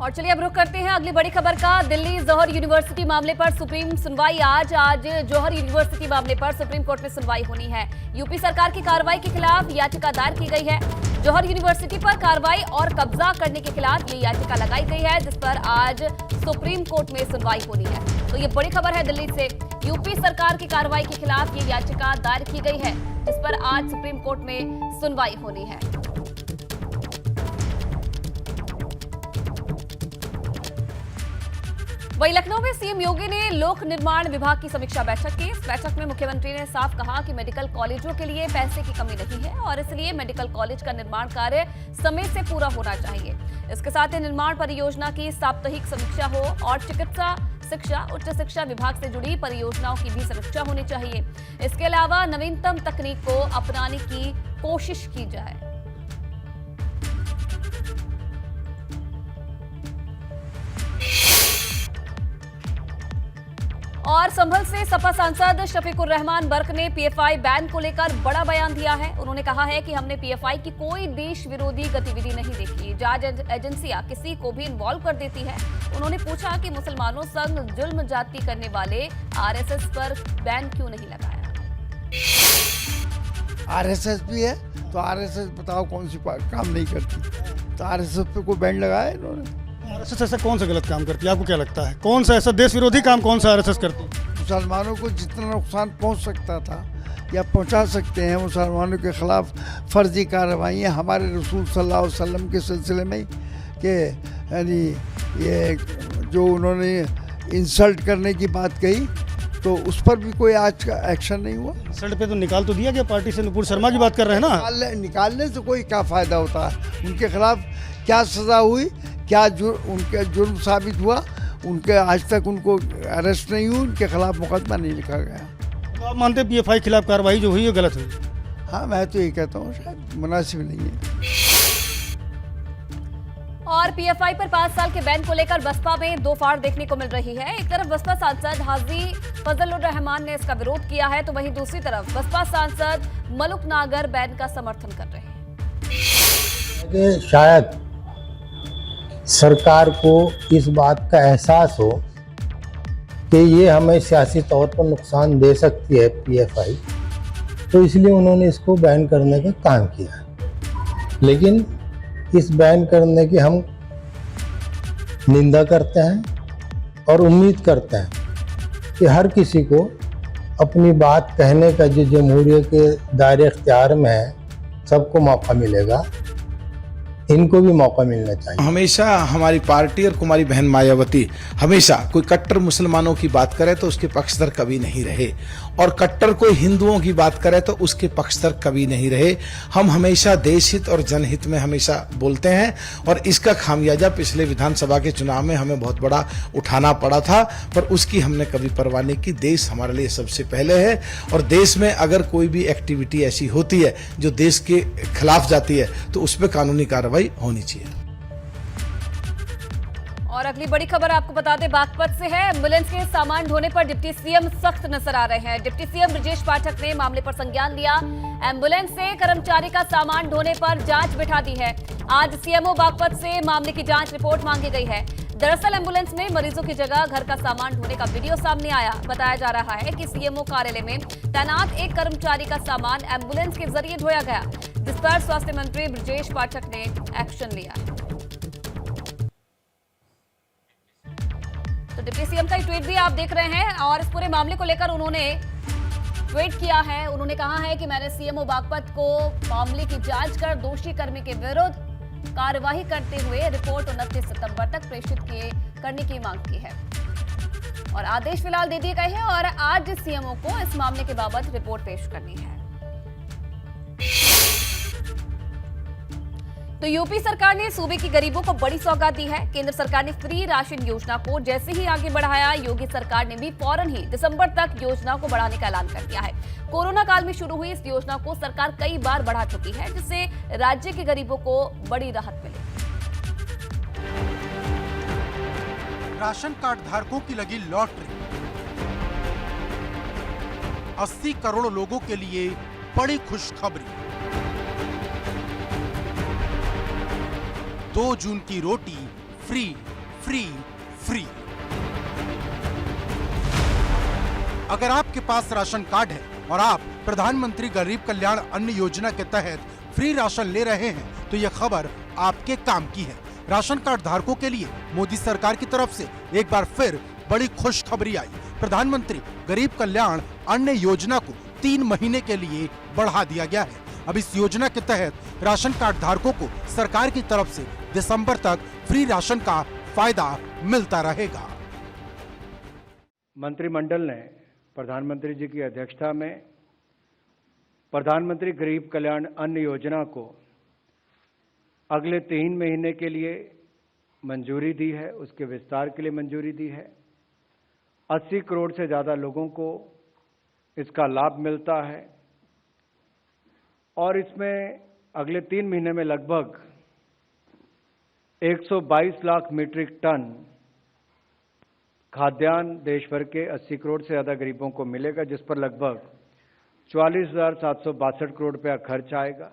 और चलिए अब रुख करते हैं अगली बड़ी खबर का। दिल्ली जौहर यूनिवर्सिटी मामले पर सुप्रीम सुनवाई आज जौहर यूनिवर्सिटी मामले पर सुप्रीम कोर्ट में सुनवाई होनी है। यूपी सरकार की कार्रवाई के खिलाफ याचिका दायर की गई है। जौहर यूनिवर्सिटी पर कार्रवाई और कब्जा करने के खिलाफ ये याचिका लगाई गई है, जिस पर आज सुप्रीम कोर्ट में सुनवाई होनी है। तो ये बड़ी खबर है दिल्ली से। यूपी सरकार की कार्रवाई के खिलाफ ये याचिका दायर की गई है, जिस पर आज सुप्रीम कोर्ट में सुनवाई होनी है। वहीं लखनऊ में सीएम योगी ने लोक निर्माण विभाग की समीक्षा बैठक की। इस बैठक में मुख्यमंत्री ने साफ कहा कि मेडिकल कॉलेजों के लिए पैसे की कमी नहीं है और इसलिए मेडिकल कॉलेज का निर्माण कार्य समय से पूरा होना चाहिए। इसके साथ ही निर्माण परियोजना की साप्ताहिक समीक्षा हो और चिकित्सा शिक्षा उच्च शिक्षा विभाग से जुड़ी परियोजनाओं की भी समीक्षा होनी चाहिए। इसके अलावा नवीनतम तकनीक को अपनाने की कोशिश की जाए। और संभल से सपा सांसद शफीकुर रहमान बर्क ने पीएफआई बैन को लेकर बड़ा बयान दिया है। उन्होंने कहा है कि हमने पीएफआई की कोई देश विरोधी गतिविधि नहीं देखी। जांच एजेंसियां किसी को भी इन्वॉल्व कर देती है। उन्होंने पूछा कि मुसलमानों संग जुल्म जाति करने वाले आरएसएस पर बैन क्यों नहीं लगाया। आरएसएस भी है तो आरएसएस बताओ कौन सी काम नहीं करती, तो आरएसएस पे कोई बैन लगाया इन्होंने। आरएसएस ऐसा कौन सा गलत काम करती है, आपको क्या लगता है? कौन सा ऐसा देश विरोधी काम कौन सा आरएसएस करती है? मुसलमानों को जितना नुकसान पहुंच सकता था या पहुंचा सकते हैं, मुसलमानों के खिलाफ फर्जी कार्रवाइयाँ हमारे रसूल सल्लल्लाहु अलैहि वसल्लम के सिलसिले में कि यानी ये जो उन्होंने इंसल्ट करने की बात कही, तो उस पर भी कोई आज का एक्शन नहीं हुआ। इंसल्ट पे तो निकाल तो दिया गया, पार्टी से नुपुर शर्मा की बात कर रहे हैं ना। निकालने से कोई क्या फ़ायदा होता है? उनके खिलाफ क्या सज़ा हुई, क्या उनके जुर्म साबित हुआ? उनके आज तक उनको अरेस्ट नहीं हुई, उनके खिलाफ मुकदमा नहीं लिखा गया। तो आप मानते हैं पीएफआई खिलाफ कार्रवाई जो हुई है गलत हुई? हाँ, मैं तो ये कहता हूँ शायद मुनासिब नहीं है। और पीएफआई पर 5 साल के बैन को लेकर बसपा में दो फाड़ देखने को मिल रही है। एक तरफ बसपा सांसद हाजी फजलुर रहमान ने इसका विरोध किया है, तो वहीं दूसरी तरफ बसपा सांसद मलुक नागर बैन का समर्थन कर रहे हैं। शायद सरकार को इस बात का एहसास हो कि ये हमें सियासी तौर पर नुकसान दे सकती है पीएफआई, तो इसलिए उन्होंने इसको बैन करने का काम किया। लेकिन इस बैन करने की हम निंदा करते हैं और उम्मीद करते हैं कि हर किसी को अपनी बात कहने का जो जमहूरियत के दायरे इख्तियार में है, सबको मौका मिलेगा। इनको भी मौका मिलना चाहिए। हमेशा हमारी पार्टी और कुमारी बहन मायावती हमेशा कोई कट्टर मुसलमानों की बात करे तो उसके पक्षधर कभी नहीं रहे, और कट्टर कोई हिंदुओं की बात करे तो उसके पक्षधर कभी नहीं रहे। हम हमेशा देश हित और जनहित में हमेशा बोलते हैं, और इसका खामियाजा पिछले विधानसभा के चुनाव में हमें बहुत बड़ा उठाना पड़ा था, पर उसकी हमने कभी परवाह नहीं की। देश हमारे लिए सबसे पहले है, और देश में अगर कोई भी एक्टिविटी ऐसी होती है जो देश के खिलाफ जाती है तो उस पर कानूनी कार्रवाई होनी चाहिए। और अगली बड़ी खबर आपको बता दें बागपत से है। एम्बुलेंस के सामान ढोने पर डिप्टी सीएम सख्त नजर आ रहे हैं। डिप्टी सीएम ब्रजेश पाठक ने मामले पर संज्ञान लिया। एम्बुलेंस से कर्मचारी का सामान ढोने पर जांच बिठा दी है। आज सीएमओ बागपत से मामले की जांच रिपोर्ट मांगी गई है। दरअसल एम्बुलेंस में मरीजों की जगह घर का सामान ढोने का वीडियो सामने आया। बताया जा रहा है कि सीएमओ कार्यालय में तैनात एक कर्मचारी का सामान एम्बुलेंस के जरिए ढोया गया, जिस पर स्वास्थ्य मंत्री ब्रजेश पाठक ने एक्शन लिया है। तो डिप्टी सीएम का ट्वीट भी आप देख रहे हैं, और इस पूरे मामले को लेकर उन्होंने ट्वीट किया है। उन्होंने कहा है कि मैंने सीएमओ बागपत को मामले की जांच कर दोषी कर्मी के विरुद्ध कार्यवाही करते हुए रिपोर्ट 29 सितंबर तक प्रेषित करने की मांग की है, और आदेश फिलहाल दे दिए गए हैं, और आज सीएमओ को इस मामले के बाबत रिपोर्ट पेश करनी है। तो यूपी सरकार ने सूबे के गरीबों को बड़ी सौगात दी है। केंद्र सरकार ने फ्री राशन योजना को जैसे ही आगे बढ़ाया, योगी सरकार ने भी फौरन ही दिसंबर तक योजना को बढ़ाने का ऐलान कर दिया है। कोरोना काल में शुरू हुई इस योजना को सरकार कई बार बढ़ा चुकी है, जिससे राज्य के गरीबों को बड़ी राहत मिली। राशन कार्ड धारकों की लगी लॉटरी। 80 करोड़ लोगों के लिए बड़ी खुशखबरी। 2 जून की रोटी फ्री फ्री फ्री। अगर आपके पास राशन कार्ड है और आप प्रधानमंत्री गरीब कल्याण अन्न योजना के तहत फ्री राशन ले रहे हैं तो यह खबर आपके काम की है। राशन कार्ड धारकों के लिए मोदी सरकार की तरफ से एक बार फिर बड़ी खुशखबरी आई। प्रधानमंत्री गरीब कल्याण अन्न योजना को 3 महीने के लिए बढ़ा दिया गया है। अब इस योजना के तहत राशन कार्ड धारकों को सरकार की तरफ से दिसंबर तक फ्री राशन का फायदा मिलता रहेगा। मंत्रिमंडल ने प्रधानमंत्री जी की अध्यक्षता में प्रधानमंत्री गरीब कल्याण अन्न योजना को अगले 3 महीने के लिए मंजूरी दी है, उसके विस्तार के लिए मंजूरी दी है। 80 करोड़ से ज़्यादा लोगों को इसका लाभ मिलता है और इसमें अगले 3 महीने में लगभग 122 लाख मीट्रिक टन खाद्यान्न देश भर के 80 करोड़ से ज़्यादा गरीबों को मिलेगा, जिस पर लगभग 44,762 करोड़ रुपया खर्च आएगा।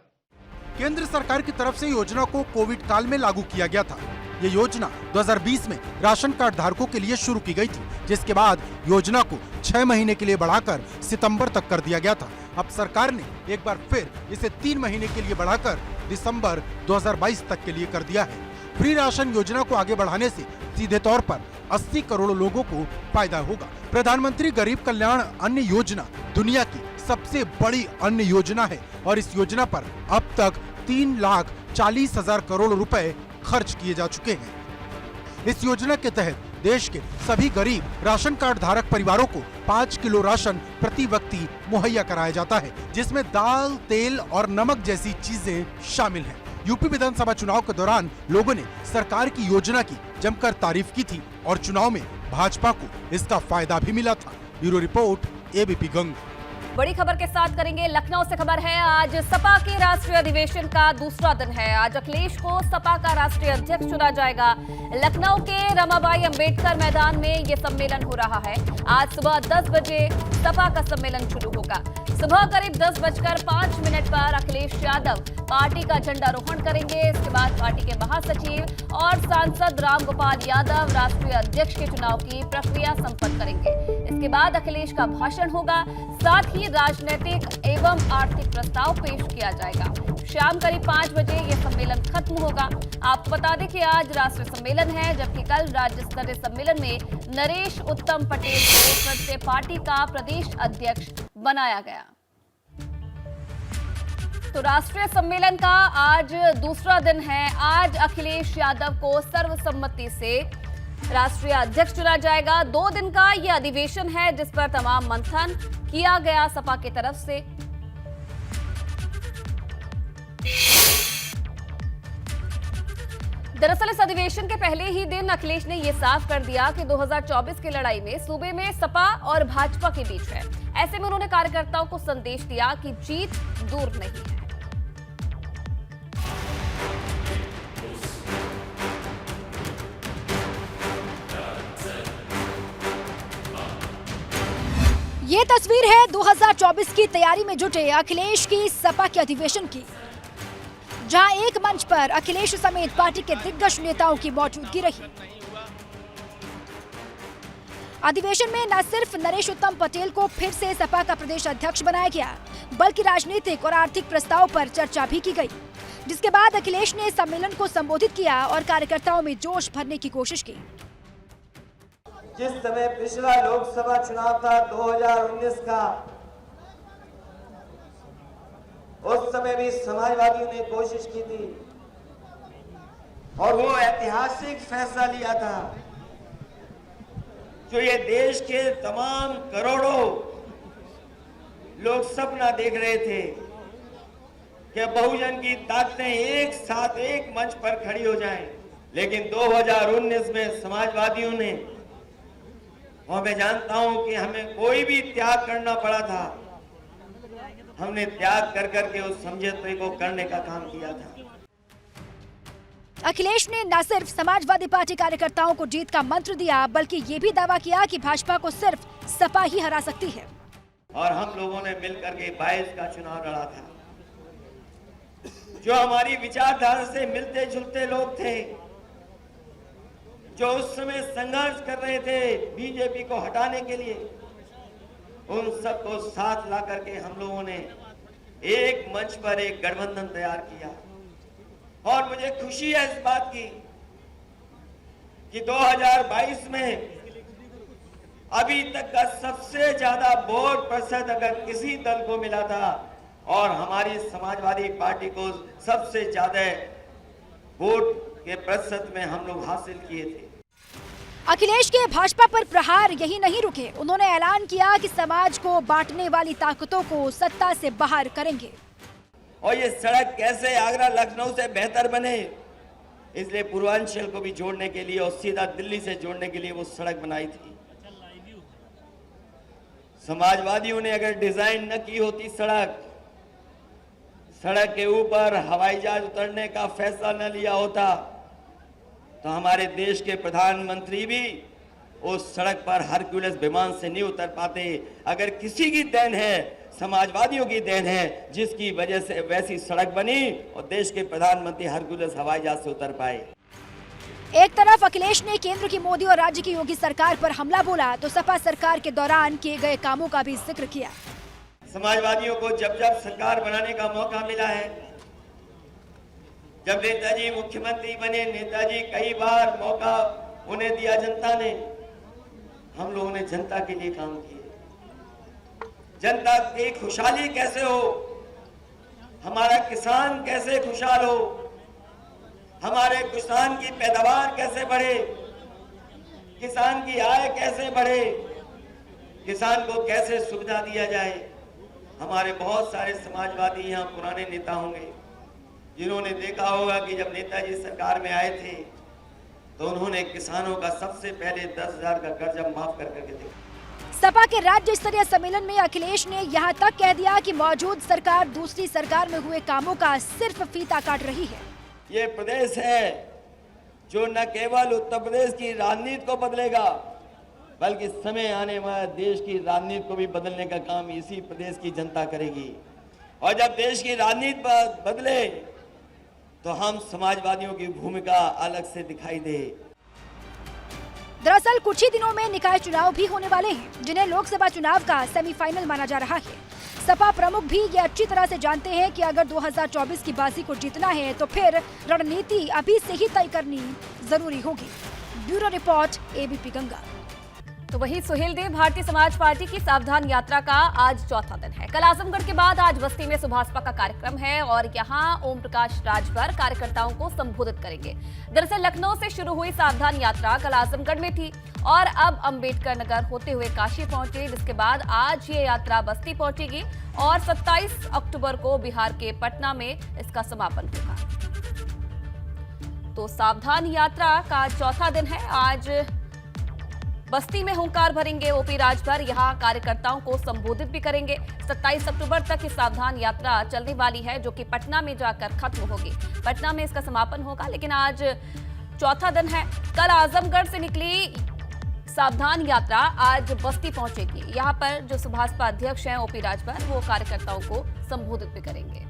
केंद्र सरकार की तरफ से योजना को कोविड काल में लागू किया गया था। ये योजना 2020 में राशन कार्ड धारकों के लिए शुरू की गई थी, जिसके बाद योजना को 6 महीने के लिए बढ़ाकर सितंबर तक कर दिया गया था। अब सरकार ने एक बार फिर इसे 3 महीने के लिए बढ़ाकर दिसंबर 2022 तक के लिए कर दिया है। फ्री राशन योजना को आगे बढ़ाने से सीधे तौर पर 80 करोड़ लोगों को फायदा होगा। प्रधानमंत्री गरीब कल्याण अन्न योजना दुनिया की सबसे बड़ी अन्न योजना है और इस योजना पर अब तक 3,40,000 करोड़ रुपए खर्च किए जा चुके हैं। इस योजना के तहत देश के सभी गरीब राशन कार्ड धारक परिवारों को 5 किलो राशन प्रति व्यक्ति मुहैया कराया जाता है, जिसमें दाल, तेल और नमक जैसी चीजें शामिल हैं। यूपी विधानसभा चुनाव के दौरान लोगों ने सरकार की योजना की जमकर तारीफ की थी और चुनाव में भाजपा को इसका फायदा भी मिला था। ब्यूरो रिपोर्ट, एबीपी गंग। बड़ी खबर के साथ करेंगे लखनऊ से खबर है। आज सपा के राष्ट्रीय अधिवेशन का दूसरा दिन है। आज अखिलेश को सपा का राष्ट्रीय अध्यक्ष चुना जाएगा। लखनऊ के रमाबाई अंबेडकर मैदान में ये सम्मेलन हो रहा है। आज सुबह 10 बजे सपा का सम्मेलन शुरू होगा। सुबह करीब 10:05 पर अखिलेश यादव पार्टी का झंडारोहण करेंगे। इसके बाद पार्टी के महासचिव और सांसद रामगोपाल यादव राष्ट्रीय अध्यक्ष के चुनाव की प्रक्रिया संपन्न करेंगे। इसके बाद अखिलेश का भाषण होगा, साथ ही राजनीतिक एवं आर्थिक प्रस्ताव पेश किया जाएगा। शाम करीब 5 बजे यह सम्मेलन खत्म होगा। आपको बता दें कि आज राष्ट्रीय सम्मेलन है, जबकि कल राज्य स्तरीय सम्मेलन में नरेश उत्तम पटेल को फिर से पार्टी का प्रदेश अध्यक्ष बनाया गया। तो राष्ट्रीय सम्मेलन का आज दूसरा दिन है। आज अखिलेश यादव को सर्वसम्मति से राष्ट्रीय अध्यक्ष चुना जाएगा। 2 दिन का यह अधिवेशन है, जिस पर तमाम मंथन किया गया सपा की तरफ से। दरअसल इस अधिवेशन के पहले ही दिन अखिलेश ने यह साफ कर दिया कि 2024 की लड़ाई में सूबे में सपा और भाजपा के बीच है। ऐसे में उन्होंने कार्यकर्ताओं को संदेश दिया कि जीत दूर नहीं है। ये तस्वीर है 2024 की तैयारी में जुटे अखिलेश की सपा के अधिवेशन की, जहां एक मंच पर अखिलेश समेत पार्टी के दिग्गज नेताओं की मौजूदगी रही। अधिवेशन में न सिर्फ नरेश उत्तम पटेल को फिर से सपा का प्रदेश अध्यक्ष बनाया गया, बल्कि राजनीतिक और आर्थिक प्रस्ताव पर चर्चा भी की गई, जिसके बाद अखिलेश ने सम्मेलन को संबोधित किया और कार्यकर्ताओं में जोश भरने की कोशिश की। जिस समय पिछला लोकसभा चुनाव था 2019 का, उस समय भी समाजवादियों ने कोशिश की थी और वो ऐतिहासिक फैसला लिया था जो ये देश के तमाम करोड़ों लोग सपना देख रहे थे कि बहुजन की ताकतें एक साथ एक मंच पर खड़ी हो जाएं। लेकिन 2019 में समाजवादियों ने, और मैं जानता हूं कि हमें कोई भी त्याग करना पड़ा था, हमने त्याग कर करके उस समझौते को करने का काम किया था। अखिलेश ने न सिर्फ समाजवादी पार्टी कार्यकर्ताओं को जीत का मंत्र दिया, बल्कि ये भी दावा किया कि भाजपा को सिर्फ सपा ही हरा सकती है। और हम लोगों ने मिलकर के 22 का चुनाव लड़ा था। जो हमारी विचारधारा से मिलते जुलते लोग थे, जो उस समय संघर्ष कर रहे थे बीजेपी को हटाने के लिए, उन सबको साथ ला करके हम लोगों ने एक मंच पर एक गठबंधन तैयार किया। और मुझे खुशी है इस बात की कि 2022 में अभी तक का सबसे ज्यादा वोट प्रतिशत अगर किसी दल को मिला था और हमारी समाजवादी पार्टी को सबसे ज्यादा वोट के प्रतिशत में हम लोग हासिल किए थे। अखिलेश के भाजपा पर प्रहार यही नहीं रुके। उन्होंने ऐलान किया कि समाज को बांटने वाली ताकतों को सत्ता से बाहर करेंगे। और ये सड़क कैसे आगरा लखनऊ से बेहतर बने, इसलिए पूर्वांचल को भी जोड़ने के लिए और सीधा दिल्ली से जोड़ने के लिए वो सड़क बनाई थी। समाजवादियों ने अगर डिजाइन न की होती सड़क के ऊपर हवाई जहाज उतरने का फैसला न लिया होता, तो हमारे देश के प्रधानमंत्री भी उस सड़क पर हरक्यूलिस विमान से नहीं उतर पाते। अगर किसी की देन है, समाजवादियों की देन है, जिसकी वजह से वैसी सड़क बनी और देश के प्रधानमंत्री हरक्यूलिस हवाई जहाज से उतर पाए। एक तरफ अखिलेश ने केंद्र की मोदी और राज्य की योगी सरकार पर हमला बोला, तो सपा सरकार के दौरान किए गए कामों का भी जिक्र किया। समाजवादियों को जब जब सरकार बनाने का मौका मिला है, जब नेताजी मुख्यमंत्री बने, नेताजी कई बार मौका उन्हें दिया जनता ने, हम लोगों ने जनता के लिए काम किए। जनता की खुशहाली कैसे हो, हमारा किसान कैसे खुशहाल हो, हमारे किसान की पैदावार कैसे बढ़े, किसान की आय कैसे बढ़े, किसान को कैसे सुविधा दिया जाए। हमारे बहुत सारे समाजवादी यहाँ पुराने नेता होंगे जिन्होंने देखा होगा कि जब नेताजी सरकार में आए थे तो उन्होंने किसानों का सबसे पहले 10,000 का कर्जा माफ कर करके दिया। सपा के राज्य स्तरीय सम्मेलन में अखिलेश ने यहां तक कह दिया कि मौजूद सरकार दूसरी सरकार में हुए कामों का सिर्फ फीता काट रही है। ये प्रदेश है जो न केवल उत्तर प्रदेश की राजनीति को बदलेगा, बल्कि समय आने वाले देश की राजनीति को भी बदलने का काम इसी प्रदेश की जनता करेगी। और जब देश की राजनीति बदले तो हम समाजवादियों की भूमिका अलग से दिखाई दे। दरअसल कुछ ही दिनों में निकाय चुनाव भी होने वाले हैं, जिन्हें लोकसभा चुनाव का सेमीफाइनल माना जा रहा है। सपा प्रमुख भी ये अच्छी तरह से जानते हैं कि अगर 2024 की बाजी को जीतना है तो फिर रणनीति अभी से ही तय करनी जरूरी होगी। Bureau report, ABP Ganga. तो वही सुहेल देव, भारतीय समाज पार्टी की सावधान यात्रा का आज चौथा दिन है। कल आजमगढ़ के बाद आज बस्ती में सुभाषपा का कार्यक्रम है और यहां ओम प्रकाश राजभर कार्यकर्ताओं को संबोधित करेंगे। दरअसल लखनऊ से शुरू हुई सावधान यात्रा कल आजमगढ़ में थी और अब अंबेडकर नगर होते हुए काशी पहुंचे, जिसके बाद आज ये यात्रा बस्ती पहुंचेगी और 27 अक्टूबर को बिहार के पटना में इसका समापन होगा। तो सावधान यात्रा का चौथा दिन है। आज बस्ती में हुंकार भरेंगे ओपी राजभर, यहां कार्यकर्ताओं को संबोधित भी करेंगे। 27 अक्टूबर तक इस सावधान यात्रा चलने वाली है, जो कि पटना में जाकर खत्म होगी। पटना में इसका समापन होगा, लेकिन आज चौथा दिन है। कल आजमगढ़ से निकली सावधान यात्रा आज बस्ती पहुंचेगी। यहां पर जो सुभाषपा अध्यक्ष हैं ओपी राजभर, वो कार्यकर्ताओं को संबोधित भी करेंगे।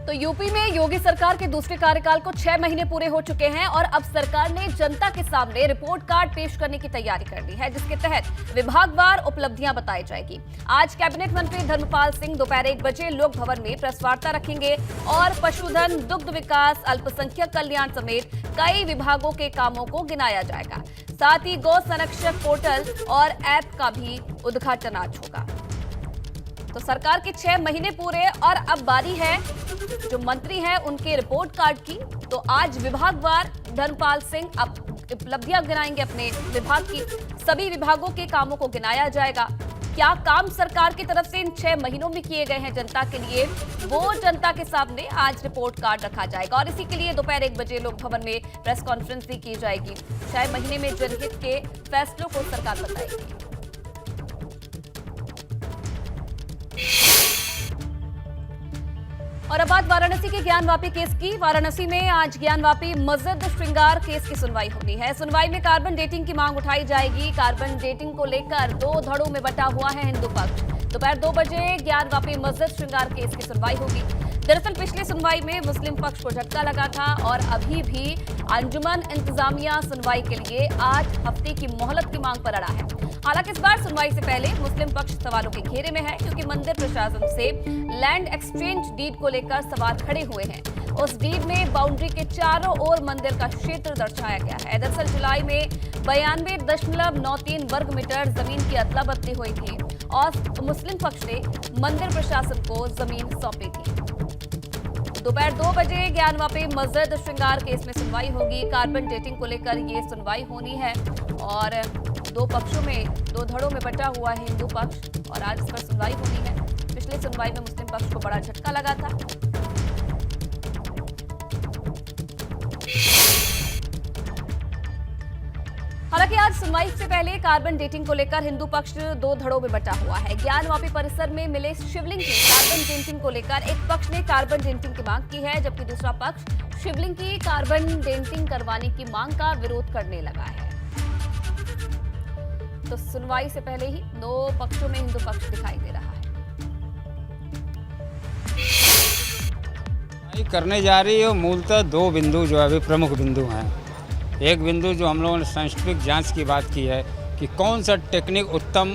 तो यूपी में योगी सरकार के दूसरे कार्यकाल को 6 महीने पूरे हो चुके हैं और अब सरकार ने जनता के सामने रिपोर्ट कार्ड पेश करने की तैयारी कर ली है, जिसके तहत विभागवार उपलब्धियां बताई जाएगी। आज कैबिनेट मंत्री धर्मपाल सिंह दोपहर 1 बजे लोक भवन में प्रेस वार्ता रखेंगे और पशुधन, दुग्ध विकास, अल्पसंख्यक कल्याण समेत कई विभागों के कामों को गिनाया जाएगा। साथ ही गौ संरक्षक पोर्टल और ऐप का भी उद्घाटन आज होगा। तो सरकार के 6 महीने पूरे और अब बारी है जो मंत्री हैं उनके रिपोर्ट कार्ड की। तो आज विभागवार धर्मपाल सिंह अब उपलब्धियां गिनाएंगे अपने विभाग की। सभी विभागों के कामों को गिनाया जाएगा। क्या काम सरकार की तरफ से इन 6 महीनों में किए गए हैं जनता के लिए, वो जनता के सामने आज रिपोर्ट कार्ड रखा जाएगा और इसी के लिए दोपहर 1 बजे लोक भवन में प्रेस कॉन्फ्रेंस भी की जाएगी। 6 महीने में जनहित के फैसलों को सरकार बताएगी। और अब बात वाराणसी के ज्ञानवापी केस की। वाराणसी में आज ज्ञानवापी मस्जिद श्रृंगार केस की सुनवाई होनी है। सुनवाई में कार्बन डेटिंग की मांग उठाई जाएगी। कार्बन डेटिंग को लेकर 2 धड़ों में बटा हुआ है हिंदू पक्ष। दोपहर 2 बजे ज्ञानवापी मस्जिद श्रृंगार केस की सुनवाई होगी। दरअसल पिछली सुनवाई में मुस्लिम पक्ष को झटका लगा था और अभी भी अंजुमन इंतजामिया सुनवाई के लिए 8 हफ्ते की मोहलत की मांग पर अड़ा है। हालांकि इस बार सुनवाई से पहले मुस्लिम पक्ष सवालों के घेरे में है, क्योंकि मंदिर प्रशासन से लैंड एक्सचेंज डीड को लेकर सवाल खड़े हुए हैं। उस डीड में बाउंड्री के चारों ओर मंदिर का क्षेत्र दर्शाया गया है। दरअसल जुलाई में 92.93 वर्ग मीटर जमीन की अदला बदली हुई थी और मुस्लिम पक्ष ने मंदिर प्रशासन को जमीन सौंपी थी। दोपहर 2 बजे ज्ञानवापी मस्जिद श्रृंगार केस में सुनवाई होगी। कार्बन डेटिंग को लेकर ये सुनवाई होनी है और 2 पक्षों में 2 धड़ों में बटा हुआ है हिंदू पक्ष और आज इस पर सुनवाई होनी है। पिछली सुनवाई में मुस्लिम पक्ष को बड़ा झटका लगा था। हालांकि आज सुनवाई से पहले कार्बन डेटिंग को लेकर हिंदू पक्ष 2 धड़ों में बटा हुआ है। ज्ञानवापी परिसर में मिले शिवलिंग की कार्बन डेटिंग को लेकर एक पक्ष ने कार्बन डेटिंग की मांग की है, जबकि दूसरा पक्ष शिवलिंग की कार्बन डेटिंग करवाने की मांग का विरोध करने लगा है। तो सुनवाई से पहले ही 2 पक्षों में हिंदू पक्ष दिखाई दे रहा है। करने जा रही है मूलतः 2 बिंदु जो अभी प्रमुख बिंदु हैं। एक बिंदु जो हम लोगों ने साइंटिफिक जांच की बात की है कि कौन सा टेक्निक उत्तम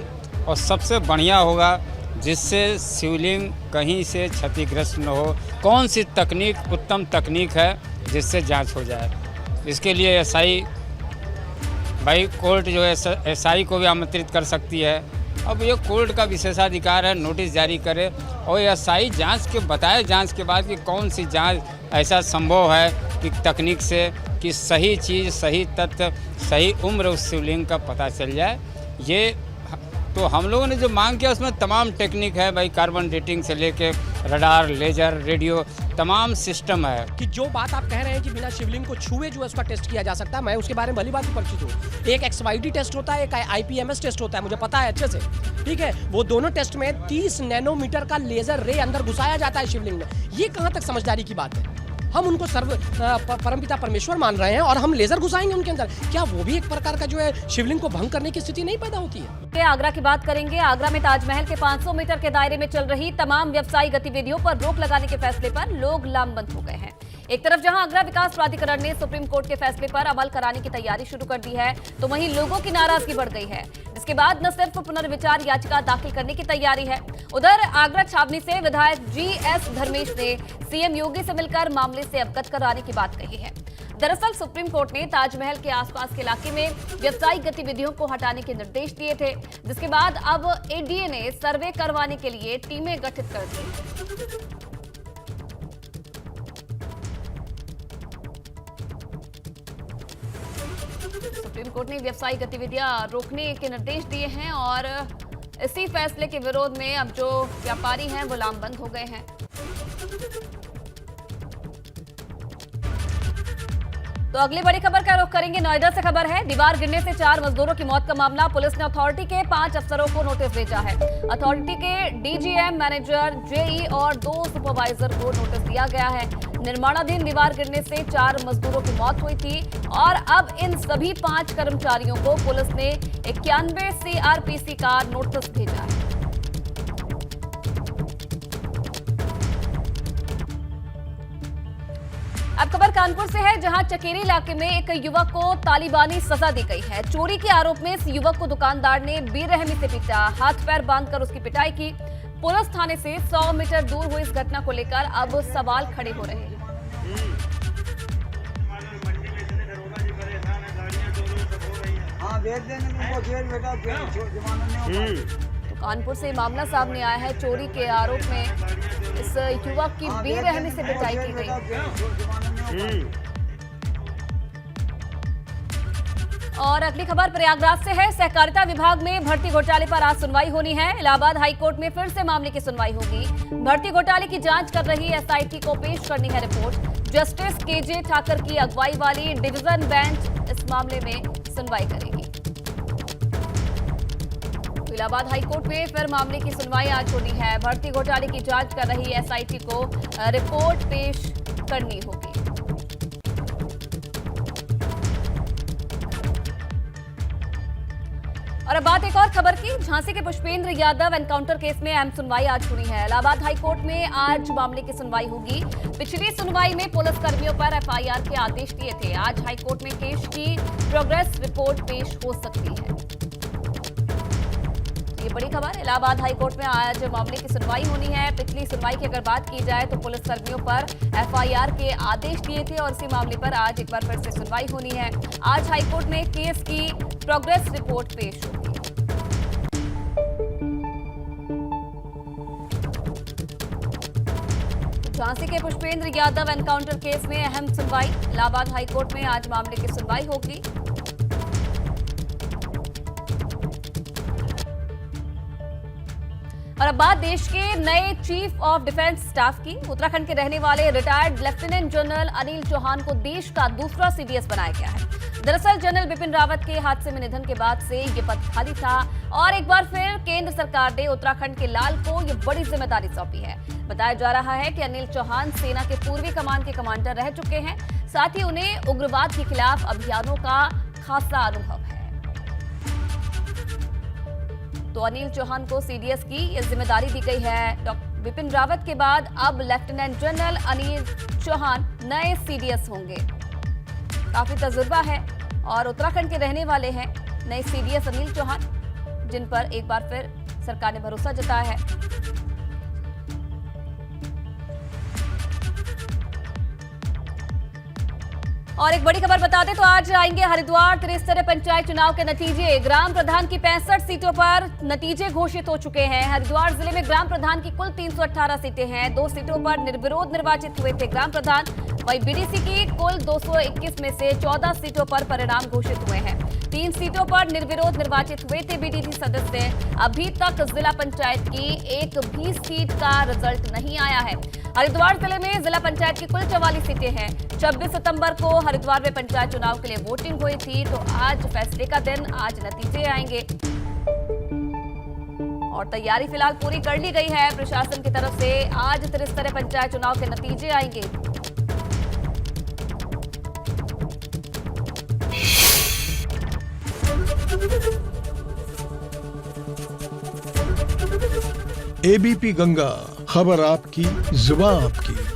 और सबसे बढ़िया होगा जिससे शिवलिंग कहीं से क्षतिग्रस्त न हो, कौन सी तकनीक उत्तम तकनीक है जिससे जांच हो जाए। इसके लिए एसआई भाई कोर्ट जो है एसआई को भी आमंत्रित कर सकती है। अब ये कोर्ट का विशेषाधिकार है, नोटिस जारी करे और एसआई जांच के बताए जांच के बाद कि कौन सी जांच ऐसा संभव है कि तकनीक से कि सही चीज़, सही तथ्य, सही उम्र उस शिवलिंग का पता चल जाए। ये तो हम लोगों ने जो मांग किया उसमें तमाम टेक्निक है भाई, कार्बन डेटिंग से लेके रडार, लेजर, रेडियो, तमाम सिस्टम है। कि जो बात आप कह रहे हैं कि बिना शिवलिंग को छुए जो है उसका टेस्ट किया जा सकता है, मैं उसके बारे में भली बात परिचित हूँ। एक XYD टेस्ट होता है, एक IPMS टेस्ट होता है, मुझे पता है अच्छे से, ठीक है। वो दोनों टेस्ट में 30 नैनोमीटर का लेजर रे अंदर घुसाया जाता है शिवलिंग में। ये कहाँ तक समझदारी की बात है? हम उनको परमपिता परमेश्वर मान रहे हैं और हम लेजर घुसाएंगे उनके अंदर, क्या वो भी एक प्रकार का जो है शिवलिंग को भंग करने की स्थिति नहीं पैदा होती है? आगरा की बात करेंगे। आगरा में ताजमहल के 500 मीटर के दायरे में चल रही तमाम व्यवसायिक गतिविधियों पर रोक लगाने के फैसले पर लोग लामबंद हो गए हैं। एक तरफ जहां आगरा विकास प्राधिकरण ने सुप्रीम कोर्ट के फैसले पर अमल कराने की तैयारी शुरू कर दी है, तो वहीं लोगों की नाराजगी बढ़ गई है, जिसके बाद न सिर्फ पुनर्विचार याचिका दाखिल करने की तैयारी है। उधर आगरा छावनी से विधायक GS धर्मेश ने सीएम योगी से मिलकर मामले से अवगत कराने की बात कही है। दरअसल सुप्रीम कोर्ट ने ताजमहल के आसपास के इलाके में व्यावसायिक गतिविधियों को हटाने के निर्देश दिए थे, जिसके बाद अब ADA ने सर्वे करवाने के लिए टीमें गठित कर दी। सुप्रीम कोर्ट ने व्यावसायिक गतिविधियां रोकने के निर्देश दिए हैं और इसी फैसले के विरोध में अब जो व्यापारी हैं वो लामबंद हो गए हैं। तो अगली बड़ी खबर का रुख करेंगे। नोएडा से खबर है, दीवार गिरने से 4 मजदूरों की मौत का मामला। पुलिस ने अथॉरिटी के 5 अफसरों को नोटिस भेजा है। अथॉरिटी के DGM, मैनेजर, JE और 2 सुपरवाइजर को नोटिस दिया गया है। निर्माणाधीन दीवार गिरने से 4 मजदूरों की मौत हुई थी और अब इन सभी 5 कर्मचारियों को पुलिस ने 91 CRPC का नोटिस भेजा है। अब खबर कानपुर से है, जहां चकेरी इलाके में एक युवक को तालिबानी सजा दी गई है। चोरी के आरोप में इस युवक को दुकानदार ने बेरहमी से पीटा, हाथ पैर बांधकर उसकी पिटाई की। पुलिस थाने से 100 मीटर दूर हुई इस घटना को लेकर अब सवाल खड़े हो रहे हैं। तो कानपुर से मामला सामने आया है। चोरी के आरोप में इस युवक की बेरहमी से पिटाई की गई। और अगली खबर प्रयागराज से है। सहकारिता विभाग में भर्ती घोटाले पर आज सुनवाई होनी है। इलाहाबाद हाईकोर्ट में फिर से मामले की सुनवाई होगी। भर्ती घोटाले की जांच कर रही SIT को पेश करनी है रिपोर्ट। जस्टिस KJ ठाकर की अगुवाई वाली डिवीजन बेंच इस मामले में सुनवाई करेगी। तो इलाहाबाद हाईकोर्ट में फिर मामले की सुनवाई आज होनी है। भर्ती घोटाले की जांच कर रही SIT को रिपोर्ट पेश करनी होगी। और अब बात एक और खबर की। झांसी के पुष्पेंद्र यादव एनकाउंटर केस में अहम सुनवाई आज हुई है। इलाहाबाद हाईकोर्ट में आज मामले की सुनवाई होगी। पिछली सुनवाई में पुलिस कर्मियों पर एफआईआर के आदेश दिए थे। आज हाईकोर्ट में केस की प्रोग्रेस रिपोर्ट पेश हो सकती है। ये बड़ी खबर। इलाहाबाद हाईकोर्ट में आज मामले की सुनवाई होनी है। पिछली सुनवाई की अगर बात की जाए तो पुलिस कर्मियों पर एफआईआर के आदेश दिए थे और इसी मामले पर आज एक बार फिर से सुनवाई होनी है। आज हाईकोर्ट में केस की प्रोग्रेस रिपोर्ट पेश होगी। झांसी के पुष्पेंद्र यादव एनकाउंटर केस में अहम सुनवाई। इलाहाबाद हाईकोर्ट में आज मामले की सुनवाई होगी। और अब बात देश के नए चीफ ऑफ डिफेंस स्टाफ की। उत्तराखंड के रहने वाले retired lieutenant general Anil Chauhan को देश का दूसरा सीडीएस बनाया गया है। दरअसल जनरल बिपिन रावत के हादसे में निधन के बाद से ये पद खाली था और एक बार फिर केंद्र सरकार ने उत्तराखंड के लाल को ये बड़ी जिम्मेदारी सौंपी है। बताया जा रहा है कि अनिल चौहान सेना के पूर्वी कमान के कमांडर रह चुके हैं। साथ ही उन्हें उग्रवाद के खिलाफ अभियानों का खासा अनुभव है। तो अनिल चौहान को सीडीएस की यह जिम्मेदारी दी गई है। डॉक्टर बिपिन रावत के बाद अब लेफ्टिनेंट जनरल अनिल चौहान नए सीडीएस होंगे। काफी तजुर्बा है और उत्तराखंड के रहने वाले हैं नए सीडीएस अनिल चौहान, जिन पर एक बार फिर सरकार ने भरोसा जताया है। और एक बड़ी खबर बता दें तो आज आएंगे हरिद्वार त्रिस्तरीय पंचायत चुनाव के नतीजे। ग्राम प्रधान की 65 सीटों पर नतीजे घोषित हो चुके हैं। हरिद्वार जिले में ग्राम प्रधान की कुल 318 सीटें हैं। 2 सीटों पर निर्विरोध निर्वाचित हुए थे ग्राम प्रधान। वहीं बीडीसी की कुल 221 में से 14 सीटों पर परिणाम घोषित हुए हैं। 3 सीटों पर निर्विरोध निर्वाचित हुए थे बीडीसी सदस्य। अभी तक जिला पंचायत की एक भी सीट का रिजल्ट नहीं आया है। हरिद्वार जिले में जिला पंचायत की कुल 44 सीटें हैं। 26 सितंबर को हरिद्वार में पंचायत चुनाव के लिए वोटिंग हुई थी, तो आज फैसले का दिन, आज नतीजे आएंगे। और तैयारी फिलहाल पूरी कर ली गई है प्रशासन की तरफ से। आज त्रिस्तरीय पंचायत चुनाव के नतीजे आएंगे। एबीपी गंगा, खबर आपकी, जुबान आपकी।